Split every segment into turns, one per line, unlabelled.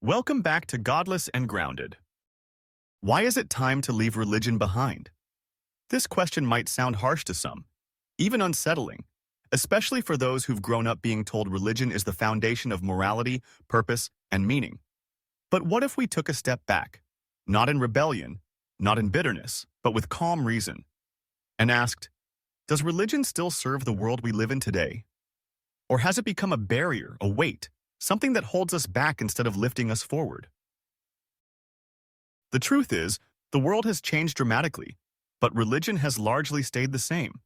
Welcome back to Godless and Grounded. Why is it time to leave religion behind? This question might sound harsh to some, even unsettling, especially for those who've grown up being told religion is the foundation of morality, purpose, and meaning. But what if we took a step back, not in rebellion, not in bitterness, but with calm reason, and asked, does religion still serve the world we live in today? Or has it become a barrier, a weight, something that holds us back instead of lifting us forward? The truth is, the world has changed dramatically, but religion has largely stayed the same.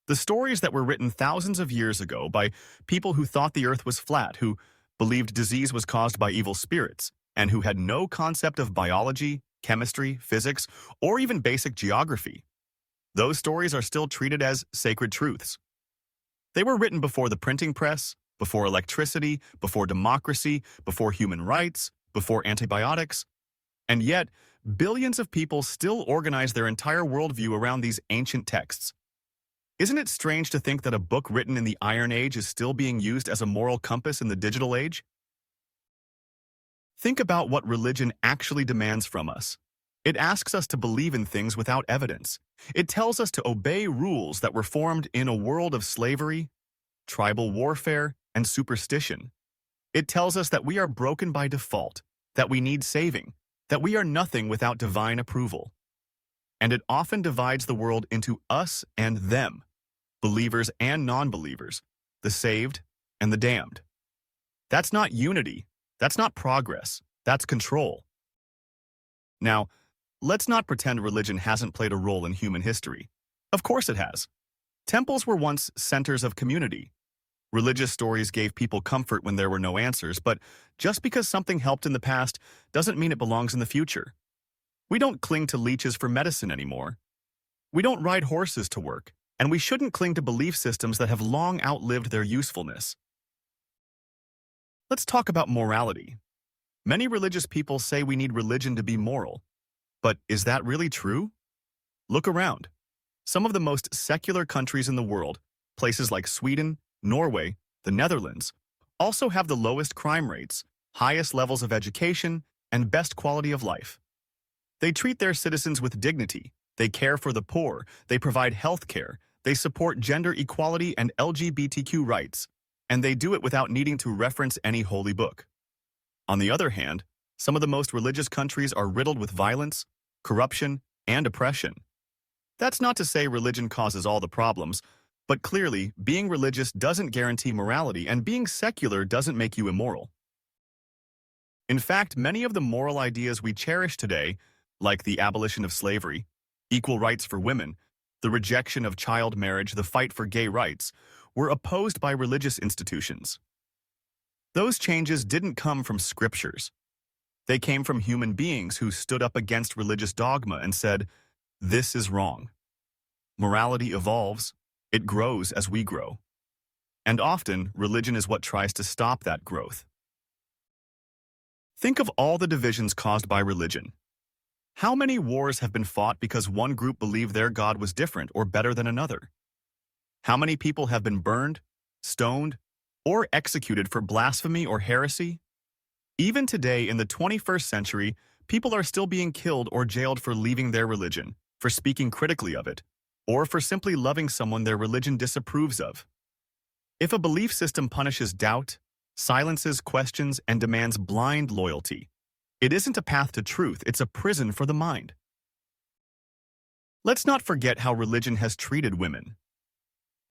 The stories that were written thousands of years ago by people who thought the earth was flat, who believed disease was caused by evil spirits, and who had no concept of biology, chemistry, physics, or even basic geography, those stories are still treated as sacred truths. They were written before the printing press, before electricity, before democracy, before human rights, before antibiotics. And yet, billions of people still organize their entire worldview around these ancient texts. Isn't it strange to think that a book written in the Iron Age is still being used as a moral compass in the digital age? Think about what religion actually demands from us. It asks us to believe in things without evidence. It tells us to obey rules that were formed in a world of slavery, tribal warfare, and superstition. It tells us that we are broken by default, that we need saving, that we are nothing without divine approval. And it often divides the world into us and them, believers and non-believers, the saved and the damned. That's not unity. That's not progress. That's control. Now, let's not pretend religion hasn't played a role in human history. Of course it has. Temples were once centers of community. Religious stories gave people comfort when there were no answers, but just because something helped in the past doesn't mean it belongs in the future. We don't cling to leeches for medicine anymore. We don't ride horses to work, and we shouldn't cling to belief systems that have long outlived their usefulness. Let's talk about morality. Many religious people say we need religion to be moral. But is that really true? Look around. Some of the most secular countries in the world, places like Sweden, Norway, the Netherlands, also have the lowest crime rates, highest levels of education, and best quality of life. They treat their citizens with dignity, they care for the poor, they provide health care, they support gender equality and LGBTQ rights, and they do it without needing to reference any holy book. On the other hand, some of the most religious countries are riddled with violence, corruption, and oppression. That's not to say religion causes all the problems, but clearly, being religious doesn't guarantee morality, and being secular doesn't make you immoral. In fact, many of the moral ideas we cherish today, like the abolition of slavery, equal rights for women, the rejection of child marriage, the fight for gay rights, were opposed by religious institutions. Those changes didn't come from scriptures. They came from human beings who stood up against religious dogma and said, "This is wrong." Morality evolves. It grows as we grow. And often, religion is what tries to stop that growth. Think of all the divisions caused by religion. How many wars have been fought because one group believed their God was different or better than another? How many people have been burned, stoned, or executed for blasphemy or heresy? Even today, in the 21st century, people are still being killed or jailed for leaving their religion, for speaking critically of it, or for simply loving someone their religion disapproves of. If a belief system punishes doubt, silences questions, and demands blind loyalty, it isn't a path to truth, it's a prison for the mind. Let's not forget how religion has treated women.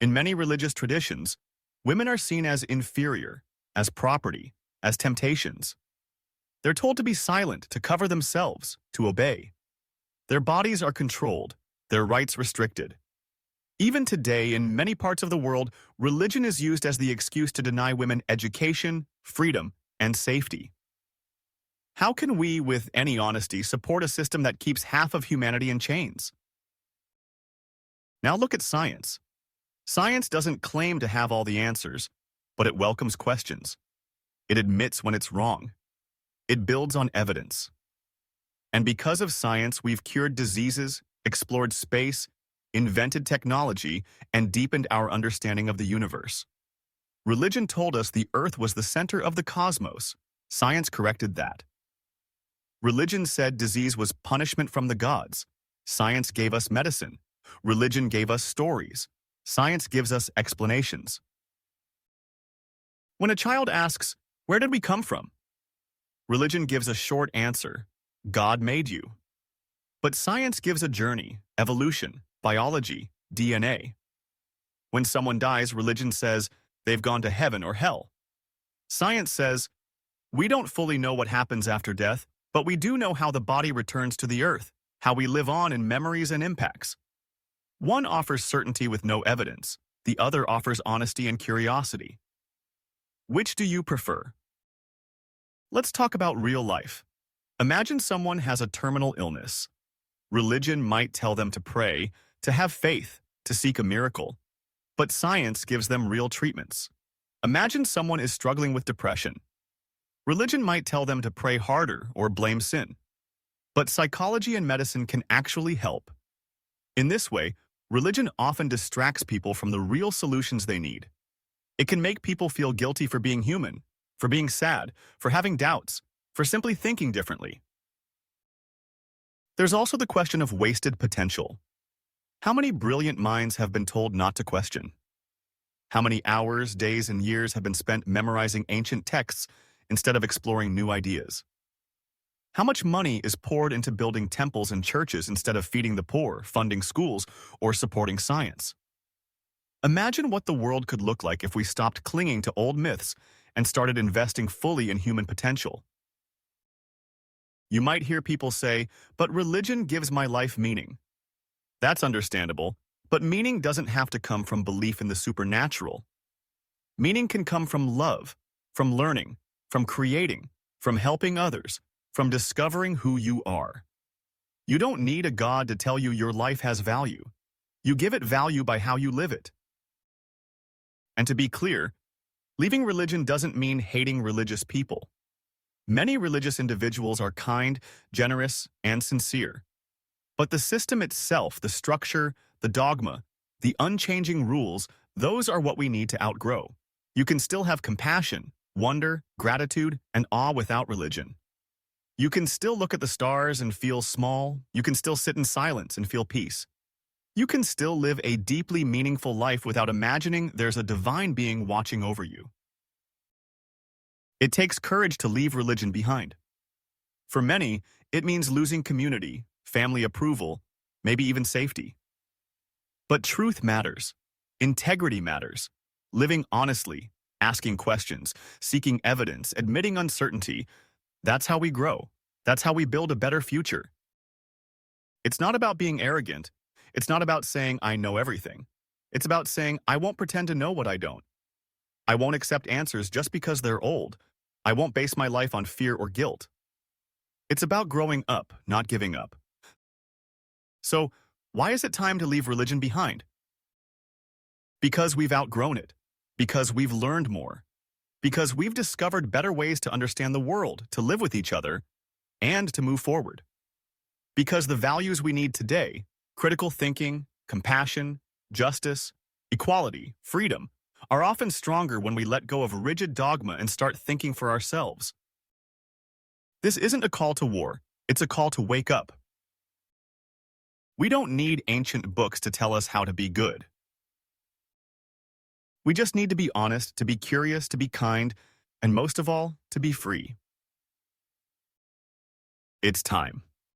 In many religious traditions, women are seen as inferior, as property, as temptations. They're told to be silent, to cover themselves, to obey. Their bodies are controlled, their rights restricted. Even today, in many parts of the world, religion is used as the excuse to deny women education, freedom, and safety. How can we, with any honesty, support a system that keeps half of humanity in chains? Now look at science. Science doesn't claim to have all the answers, but it welcomes questions. It admits when it's wrong. It builds on evidence. And because of science, we've cured diseases, explored space, invented technology, and deepened our understanding of the universe. Religion told us the Earth was the center of the cosmos, Science corrected that. Religion said disease was punishment from the gods. Science gave us medicine. Religion gave us stories. Science gives us explanations. When a child asks, "Where did we come from?" Religion gives a short answer: God made you. But science gives a journey: evolution, biology, DNA. When someone dies, religion says they've gone to heaven or hell. Science says, we don't fully know what happens after death, but we do know how the body returns to the earth, how we live on in memories and impacts. One offers certainty with no evidence. The other offers honesty and curiosity. Which do you prefer? Let's talk about real life. Imagine someone has a terminal illness. Religion might tell them to pray, to have faith, to seek a miracle. But science gives them real treatments. Imagine someone is struggling with depression. Religion might tell them to pray harder or blame sin. But psychology and medicine can actually help. In this way, religion often distracts people from the real solutions they need. It can make people feel guilty for being human, for being sad, for having doubts, for simply thinking differently. There's also the question of wasted potential. How many brilliant minds have been told not to question? How many hours, days, and years have been spent memorizing ancient texts instead of exploring new ideas? How much money is poured into building temples and churches instead of feeding the poor, funding schools, or supporting science? Imagine what the world could look like if we stopped clinging to old myths and started investing fully in human potential. You might hear people say, but religion gives my life meaning. That's understandable, but meaning doesn't have to come from belief in the supernatural. Meaning can come from love, from learning, from creating, from helping others, from discovering who you are. You don't need a God to tell you your life has value. You give it value by how you live it. And to be clear, leaving religion doesn't mean hating religious people. Many religious individuals are kind, generous, and sincere. But the system itself, the structure, the dogma, the unchanging rules, those are what we need to outgrow. You can still have compassion, wonder, gratitude, and awe without religion. You can still look at the stars and feel small. You can still sit in silence and feel peace. You can still live a deeply meaningful life without imagining there's a divine being watching over you. It takes courage to leave religion behind. For many, it means losing community, family approval, maybe even safety. But truth matters. Integrity matters. Living honestly, asking questions, seeking evidence, admitting uncertainty, that's how we grow. That's how we build a better future. It's not about being arrogant. It's not about saying, I know everything. It's about saying, I won't pretend to know what I don't. I won't accept answers just because they're old. I won't base my life on fear or guilt. It's about growing up, not giving up. So, why is it time to leave religion behind? Because we've outgrown it. Because we've learned more. Because we've discovered better ways to understand the world, to live with each other, and to move forward. Because the values we need today, critical thinking, compassion, justice, equality, freedom, are often stronger when we let go of rigid dogma and start thinking for ourselves. This isn't a call to war, it's a call to wake up. We don't need ancient books to tell us how to be good. We just need to be honest, to be curious, to be kind, and most of all, to be free. It's time.